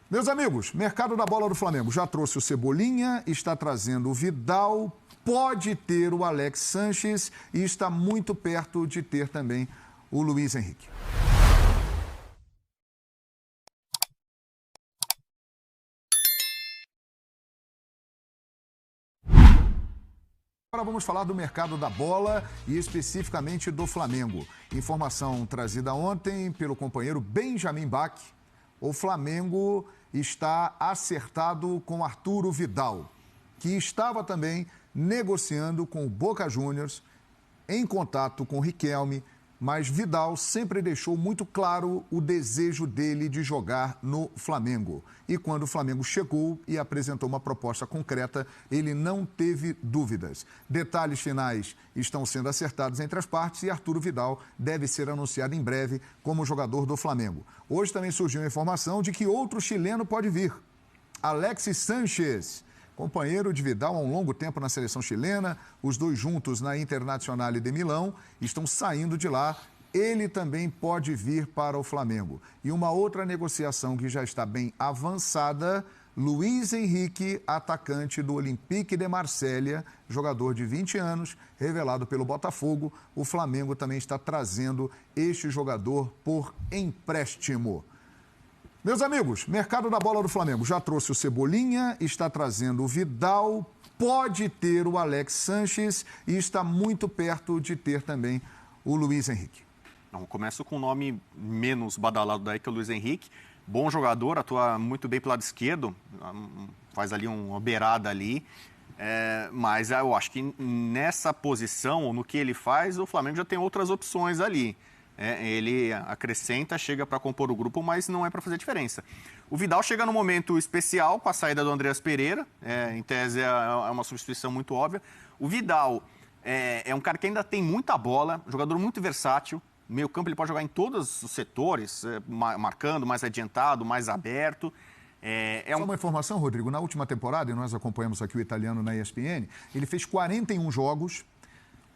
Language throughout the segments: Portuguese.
Meus amigos, mercado da bola do Flamengo já trouxe o Cebolinha, está trazendo o Vidal, pode ter o Alex Sanches e está muito perto de ter também o Luiz Henrique. Agora vamos falar do mercado da bola e especificamente do Flamengo. Informação trazida ontem pelo companheiro Benjamin Bach. O Flamengo está acertado com Arturo Vidal, que estava também negociando com o Boca Juniors, em contato com o Riquelme, mas Vidal sempre deixou muito claro o desejo dele de jogar no Flamengo. E quando o Flamengo chegou e apresentou uma proposta concreta, ele não teve dúvidas. Detalhes finais estão sendo acertados entre as partes e Arturo Vidal deve ser anunciado em breve como jogador do Flamengo. Hoje também surgiu a informação de que outro chileno pode vir. Alexis Sanches, companheiro de Vidal há um longo tempo na seleção chilena, os dois juntos na Internazionale de Milão, estão saindo de lá. Ele também pode vir para o Flamengo. E uma outra negociação que já está bem avançada, Luiz Henrique, atacante do Olympique de Marselha, jogador de 20 anos, revelado pelo Botafogo. O Flamengo também está trazendo este jogador por empréstimo. Meus amigos, mercado da bola do Flamengo já trouxe o Cebolinha, está trazendo o Vidal, pode ter o Alex Sanches e está muito perto de ter também o Luiz Henrique. Não, começo com um nome menos badalado daí que é o Luiz Henrique. Bom jogador, atua muito bem pelo lado esquerdo, faz ali uma beirada ali. Mas eu acho que nessa posição, no que ele faz, o Flamengo já tem outras opções ali. Ele acrescenta, chega para compor o grupo, mas não é para fazer diferença. O Vidal chega num momento especial com a saída do Andreas Pereira, em tese é uma substituição muito óbvia. O Vidal é um cara que ainda tem muita bola, jogador muito versátil, meio campo ele pode jogar em todos os setores, marcando, mais adiantado, mais aberto. Só uma informação, Rodrigo, na última temporada, e nós acompanhamos aqui o italiano na ESPN, ele fez 41 jogos,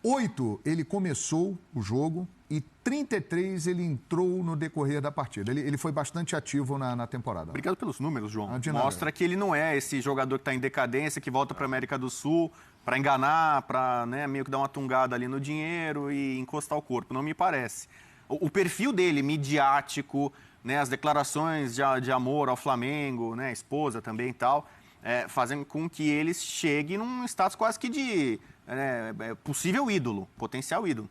8 ele começou o jogo e 33 ele entrou no decorrer da partida. Ele foi bastante ativo na temporada. Obrigado pelos números, João. Mostra que ele não é esse jogador que está em decadência, que volta para a América do Sul para enganar, para meio que dar uma tungada ali no dinheiro e encostar o corpo. Não me parece. O perfil dele, midiático, as declarações de amor ao Flamengo, a esposa também e tal, fazem com que ele chegue num status quase que de possível ídolo, potencial ídolo.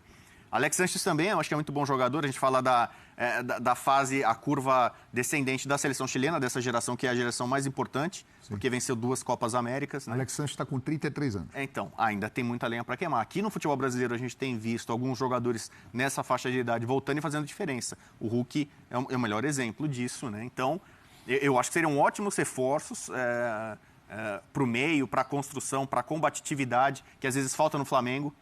Alex Sanches também, eu acho que é muito bom jogador. A gente fala da fase, a curva descendente da seleção chilena, dessa geração que é a geração mais importante, sim, porque venceu 2 Copas Américas. Né? Alex Sanches está com 33 anos. Então, ainda tem muita lenha para queimar. Aqui no futebol brasileiro a gente tem visto alguns jogadores nessa faixa de idade voltando e fazendo diferença. O Hulk é o melhor exemplo disso, né? Então, eu acho que seriam ótimos reforços para o meio, para a construção, para a combatividade, que às vezes falta no Flamengo.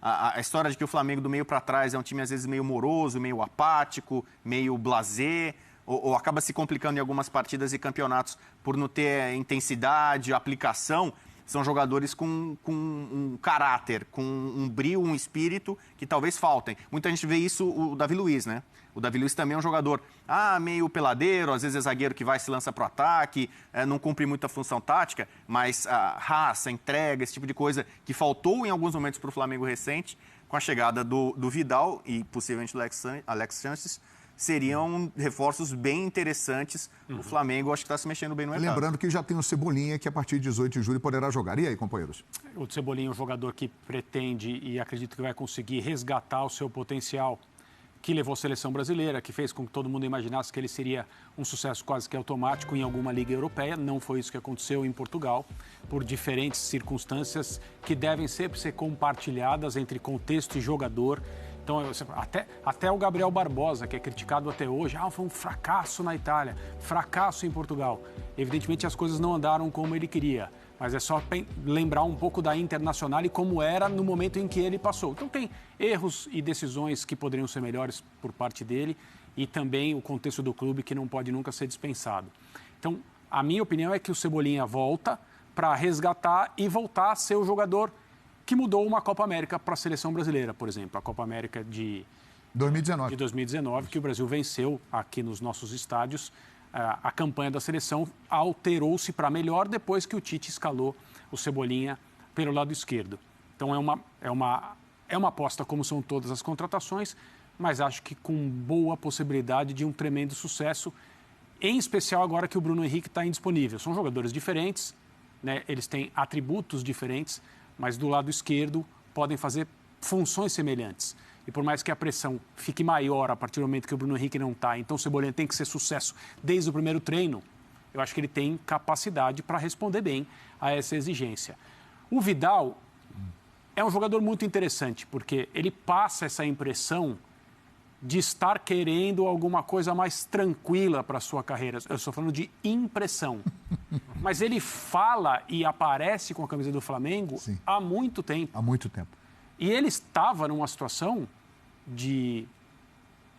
A história de que o Flamengo do meio para trás é um time às vezes meio moroso, meio apático, meio blasé, ou acaba se complicando em algumas partidas e campeonatos por não ter intensidade, aplicação. São jogadores com um caráter, com um brio, um espírito que talvez faltem. Muita gente vê isso, o Davi Luiz, né? O Davi Luiz também é um jogador meio peladeiro, às vezes é zagueiro que vai se lança para o ataque, não cumpre muita função tática, mas raça, entrega, esse tipo de coisa que faltou em alguns momentos para o Flamengo recente, com a chegada do Vidal e possivelmente do Alex Sanches, seriam reforços bem interessantes. O Flamengo acho que está se mexendo bem no mercado. Lembrando que já tem o Cebolinha, que a partir de 18 de julho poderá jogar. E aí, companheiros? O Cebolinha é um jogador que pretende e acredito que vai conseguir resgatar o seu potencial, que levou a seleção brasileira, que fez com que todo mundo imaginasse que ele seria um sucesso quase que automático em alguma liga europeia. Não foi isso que aconteceu em Portugal, por diferentes circunstâncias que devem sempre ser compartilhadas entre contexto e jogador. Então, até o Gabriel Barbosa, que é criticado até hoje, foi um fracasso na Itália, fracasso em Portugal. Evidentemente, as coisas não andaram como ele queria, mas é só lembrar um pouco da Internacional e como era no momento em que ele passou. Então, tem erros e decisões que poderiam ser melhores por parte dele e também o contexto do clube que não pode nunca ser dispensado. Então, a minha opinião é que o Cebolinha volta para resgatar e voltar a ser o jogador que mudou uma Copa América para a seleção brasileira, por exemplo. A Copa América de 2019, que o Brasil venceu aqui nos nossos estádios a campanha da seleção alterou-se para melhor depois que o Tite escalou o Cebolinha pelo lado esquerdo. Então é uma aposta, como são todas as contratações, mas acho que com boa possibilidade de um tremendo sucesso, em especial agora que o Bruno Henrique está indisponível. São jogadores diferentes, né? Eles têm atributos diferentes, mas do lado esquerdo podem fazer funções semelhantes. E por mais que a pressão fique maior a partir do momento que o Bruno Henrique não está, então o Cebolinha tem que ser sucesso desde o primeiro treino, eu acho que ele tem capacidade para responder bem a essa exigência. O Vidal é um jogador muito interessante, porque ele passa essa impressão de estar querendo alguma coisa mais tranquila para a sua carreira. Eu estou falando de impressão. Mas ele fala e aparece com a camisa do Flamengo Sim. há muito tempo. Há muito tempo. E ele estava numa situação de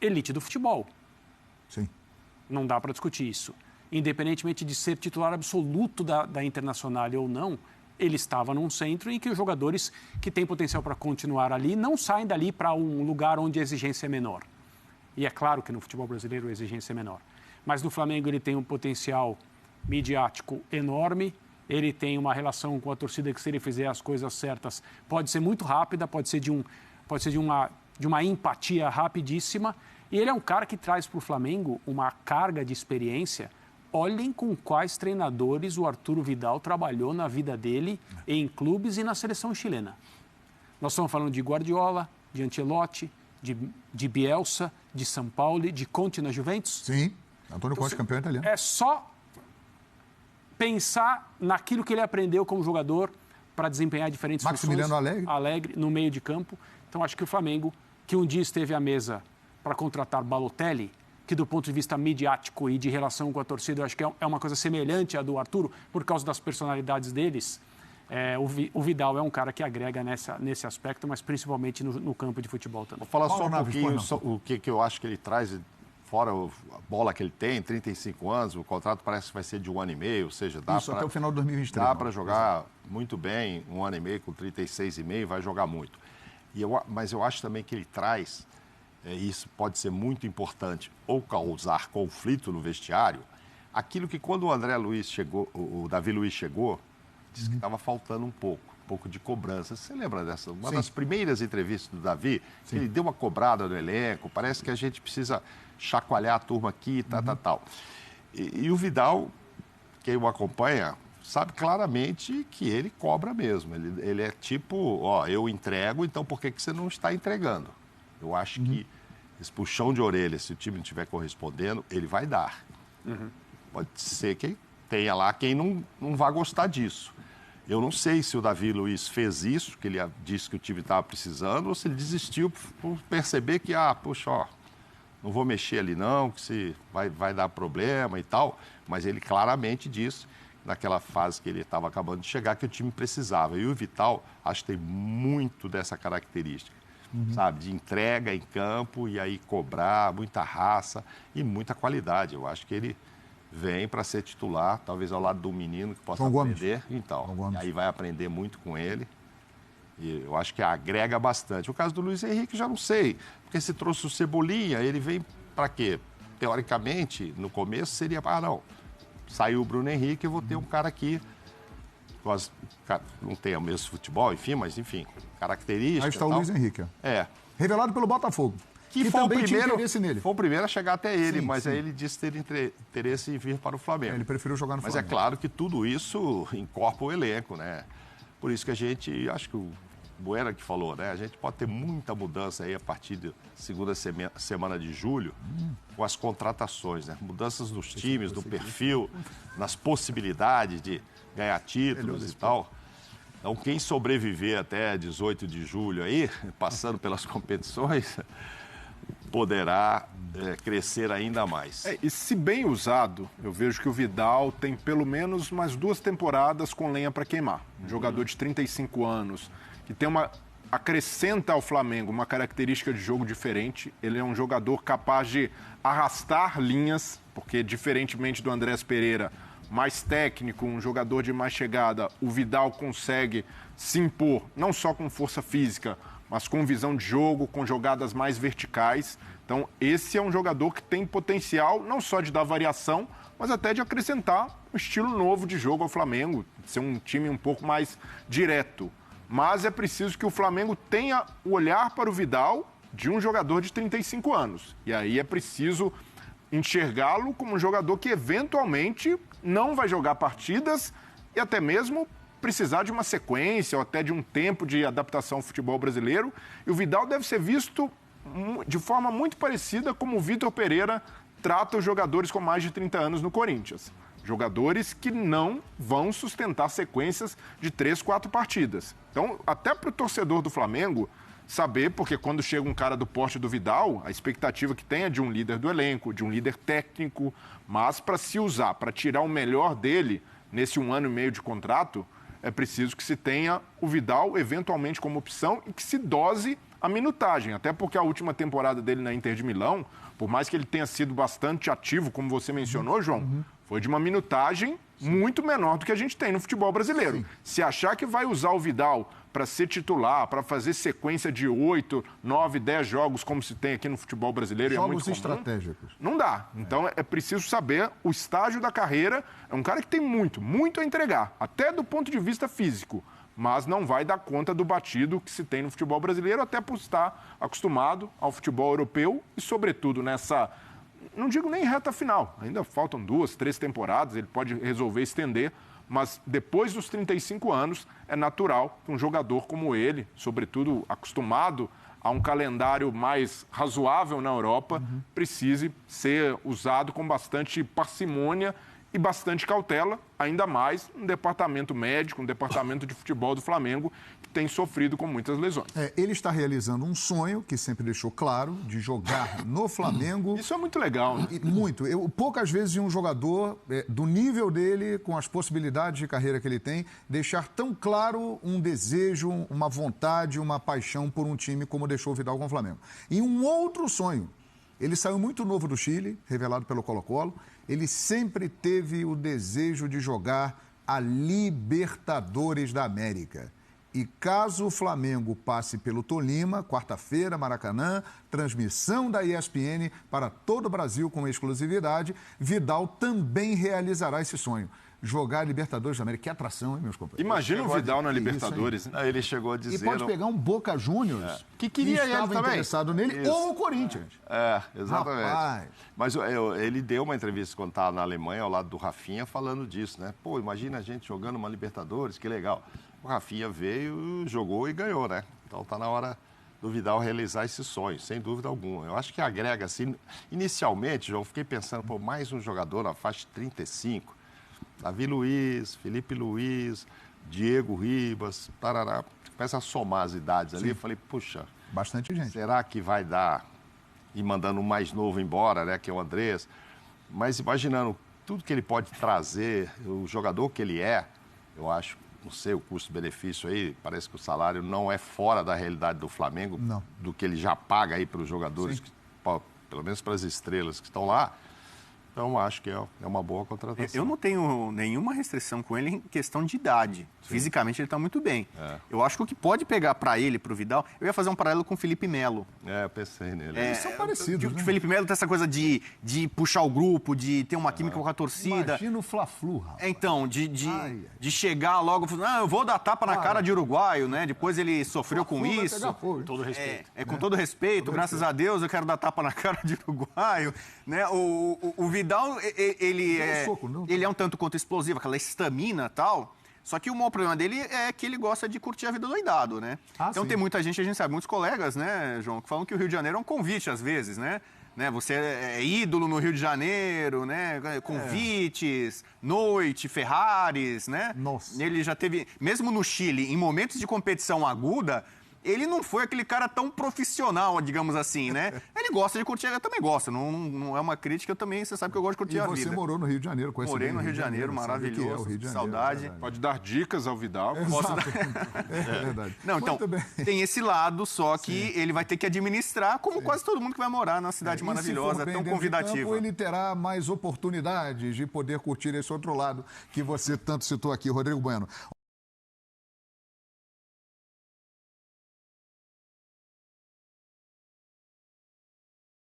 elite do futebol. Sim. Não dá para discutir isso. Independentemente de ser titular absoluto da Internacional ou não, ele estava num centro em que os jogadores que têm potencial para continuar ali não saem dali para um lugar onde a exigência é menor. E é claro que no futebol brasileiro a exigência é menor. Mas no Flamengo ele tem um potencial midiático enorme, ele tem uma relação com a torcida que, se ele fizer as coisas certas, pode ser muito rápida, pode ser de uma empatia rapidíssima. E ele é um cara que traz para o Flamengo uma carga de experiência. Olhem com quais treinadores o Arturo Vidal trabalhou na vida dele, em clubes e na seleção chilena. Nós estamos falando de Guardiola, de Ancelotti, de Bielsa, de São Paulo, de Conte na Juventus. Sim, Antônio Conte, campeão italiano. É só pensar naquilo que ele aprendeu como jogador para desempenhar diferentes Maximiliano funções. Alegre no meio de campo. Então, acho que o Flamengo, que um dia esteve à mesa para contratar Balotelli, que do ponto de vista midiático e de relação com a torcida, eu acho que é uma coisa semelhante à do Arturo, por causa das personalidades deles. O Vidal é um cara que agrega nesse aspecto, mas principalmente no campo de futebol também. Vou falar só um pouquinho o que eu acho que ele traz, fora a bola que ele tem, 35 anos, o contrato parece que vai ser de 1 ano e meio, ou seja, dá Isso, até o final de 2023. Dá para jogar muito bem, 1 ano e meio com 36,5, vai jogar muito. Mas eu acho também que ele traz, isso pode ser muito importante, ou causar conflito no vestiário, aquilo que quando o André Luiz chegou, o Davi Luiz chegou, disse que estava faltando um pouco de cobrança. Você lembra dessa? Uma das primeiras entrevistas do Davi, ele deu uma cobrada no elenco, parece que a gente precisa chacoalhar a turma aqui, tal. E o Vidal, quem o acompanha, sabe claramente que ele cobra mesmo. Ele é tipo, eu entrego, então por que você não está entregando? Eu acho que esse puxão de orelha, se o time não estiver correspondendo, ele vai dar. Pode ser que tenha lá quem não vai gostar disso. Eu não sei se o Davi Luiz fez isso, que ele disse que o time estava precisando, ou se ele desistiu por perceber que, não vou mexer ali não, que se vai dar problema e tal. Mas ele claramente disse, naquela fase que ele estava acabando de chegar, que o time precisava. E o Vital, acho que tem muito dessa característica, sabe? De entrega em campo e aí cobrar, muita raça e muita qualidade. Eu acho que ele vem para ser titular, talvez ao lado do menino que possa aprender. Então, e aí vai aprender muito com ele. E eu acho que agrega bastante. O caso do Luiz Henrique, já não sei. Porque se trouxe o Cebolinha, ele vem para quê? Teoricamente, no começo seria, saiu o Bruno Henrique, eu vou ter um cara aqui, não tem o mesmo futebol, mas característica. Aí está o Luiz Henrique. Revelado pelo Botafogo. Que foi também tinha interesse nele. Foi o primeiro a chegar até ele, mas aí ele disse ter interesse em vir para o Flamengo. Ele preferiu jogar no Flamengo. Mas é claro que tudo isso encorpa o elenco, né? Por isso que a gente, acho que o Buera que falou, né? A gente pode ter muita mudança aí a partir da segunda semana de julho com as contratações, né? Mudanças nos times, no perfil, nas possibilidades de ganhar títulos e tal. Então, quem sobreviver até 18 de julho aí, passando pelas competições, poderá crescer ainda mais. E se bem usado, eu vejo que o Vidal tem pelo menos umas 2 temporadas com lenha para queimar. Um jogador de 35 anos, que tem acrescenta ao Flamengo uma característica de jogo diferente. Ele é um jogador capaz de arrastar linhas, porque diferentemente do Andrés Pereira, mais técnico, um jogador de mais chegada, o Vidal consegue se impor, não só com força física, mas com visão de jogo, com jogadas mais verticais. Então, esse é um jogador que tem potencial não só de dar variação, mas até de acrescentar um estilo novo de jogo ao Flamengo, ser um time um pouco mais direto. Mas é preciso que o Flamengo tenha o olhar para o Vidal de um jogador de 35 anos. E aí é preciso enxergá-lo como um jogador que eventualmente não vai jogar partidas e até mesmo precisar de uma sequência ou até de um tempo de adaptação ao futebol brasileiro. E o Vidal deve ser visto de forma muito parecida como o Vitor Pereira trata os jogadores com mais de 30 anos no Corinthians. Jogadores que não vão sustentar sequências de 3, 4 partidas. Então, até para o torcedor do Flamengo saber, porque quando chega um cara do porte do Vidal, a expectativa que tem é de um líder do elenco, de um líder técnico, mas para se usar, para tirar o melhor dele nesse 1 ano e meio de contrato, é preciso que se tenha o Vidal eventualmente como opção e que se dose a minutagem, até porque a última temporada dele na Inter de Milão, por mais que ele tenha sido bastante ativo, como você mencionou, João, foi de uma minutagem muito menor do que a gente tem no futebol brasileiro. Sim. Se achar que vai usar o Vidal para ser titular, para fazer sequência de 8, 9, 10 jogos, como se tem aqui no futebol brasileiro, jogos é muito comum, estratégicos. Não dá. Então é preciso saber o estágio da carreira. É um cara que tem muito a entregar, até do ponto de vista físico, mas não vai dar conta do batido que se tem no futebol brasileiro, até por estar acostumado ao futebol europeu e, sobretudo, nessa, não digo nem reta final, ainda faltam 2, 3 temporadas, ele pode resolver estender, mas depois dos 35 anos é natural que um jogador como ele, sobretudo acostumado a um calendário mais razoável na Europa, precise ser usado com bastante parcimônia e bastante cautela, ainda mais um departamento médico, um departamento de futebol do Flamengo, que tem sofrido com muitas lesões. Ele está realizando um sonho, que sempre deixou claro, de jogar no Flamengo. Isso é muito legal, né? Muito. Poucas vezes um jogador do nível dele, com as possibilidades de carreira que ele tem, deixar tão claro um desejo, uma vontade, uma paixão por um time como deixou o Vidal com o Flamengo. E um outro sonho. Ele saiu muito novo do Chile, revelado pelo Colo-Colo. Ele sempre teve o desejo de jogar a Libertadores da América. E caso o Flamengo passe pelo Tolima, quarta-feira, Maracanã, transmissão da ESPN para todo o Brasil com exclusividade, Vidal também realizará esse sonho. Jogar a Libertadores da América. Que atração, hein, meus companheiros? Imagina o Vidal na Libertadores. Né? Ele chegou a dizer... E pode pegar um Boca Juniors que queria ele também. Interessado nele, Isso. ou o Corinthians. Exatamente. Rapaz. Mas ele deu uma entrevista quando estava na Alemanha, ao lado do Rafinha, falando disso, né? Pô, imagina a gente jogando uma Libertadores, que legal. O Rafinha veio, jogou e ganhou, né? Então tá na hora do Vidal realizar esse sonho, sem dúvida alguma. Eu acho que agrega, assim... Inicialmente, João, fiquei pensando, pô, mais um jogador na faixa de 35... Davi Luiz, Felipe Luiz, Diego Ribas, tarará. Começa a somar as idades ali. Eu falei, puxa, bastante gente. Será que vai dar? E mandando o mais novo embora, né, que é o Andrés. Mas imaginando tudo que ele pode trazer, o jogador que ele é, eu acho, não sei o custo-benefício aí, parece que o salário não é fora da realidade do Flamengo, não. Do que ele já paga aí para os jogadores, que, pelo menos para as estrelas que estão lá. Então, acho que é uma boa contratação. Eu não tenho nenhuma restrição com ele em questão de idade. Sim. Fisicamente, ele está muito bem. Eu acho que o que pode pegar para ele, para o Vidal... Eu ia fazer um paralelo com o Felipe Melo. Eu pensei nele. Eles são parecidos, né? O Felipe Melo tem essa coisa de puxar o grupo, de ter uma química com a torcida. Imagina o Fla-Flu, rapaz. Então, de chegar logo... eu vou dar tapa na cara de uruguaio, né? Depois ele sofreu com isso. Com todo respeito. Com todo respeito. Graças a Deus, eu quero dar tapa na cara de uruguaio. Né? O Vidal, ele é um tanto quanto explosivo, aquela estamina e tal. Só que o maior problema dele é que ele gosta de curtir a vida doidado, né? Então sim. Tem muita gente, a gente sabe, muitos colegas, né, João, que falam que o Rio de Janeiro é um convite às vezes, né? Você é ídolo no Rio de Janeiro, né? Convites, noite, Ferraris, né? Nossa. Ele já teve, mesmo no Chile, em momentos de competição aguda, ele não foi aquele cara tão profissional, digamos assim, né? Ele gosta de curtir, eu também gosto, não é uma crítica, eu também, você sabe que eu gosto de curtir a vida. E você morou no Rio de Janeiro, conhece Morei no Rio de Janeiro, maravilhoso, Rio de Janeiro, saudade. Pode dar dicas ao Vidal. Posso dar... É verdade. Não, então, tem esse lado, só que ele vai ter que administrar, como quase todo mundo que vai morar na cidade maravilhosa, tão convidativa. Campo, ele terá mais oportunidades de poder curtir esse outro lado que você tanto citou aqui, Rodrigo Bueno.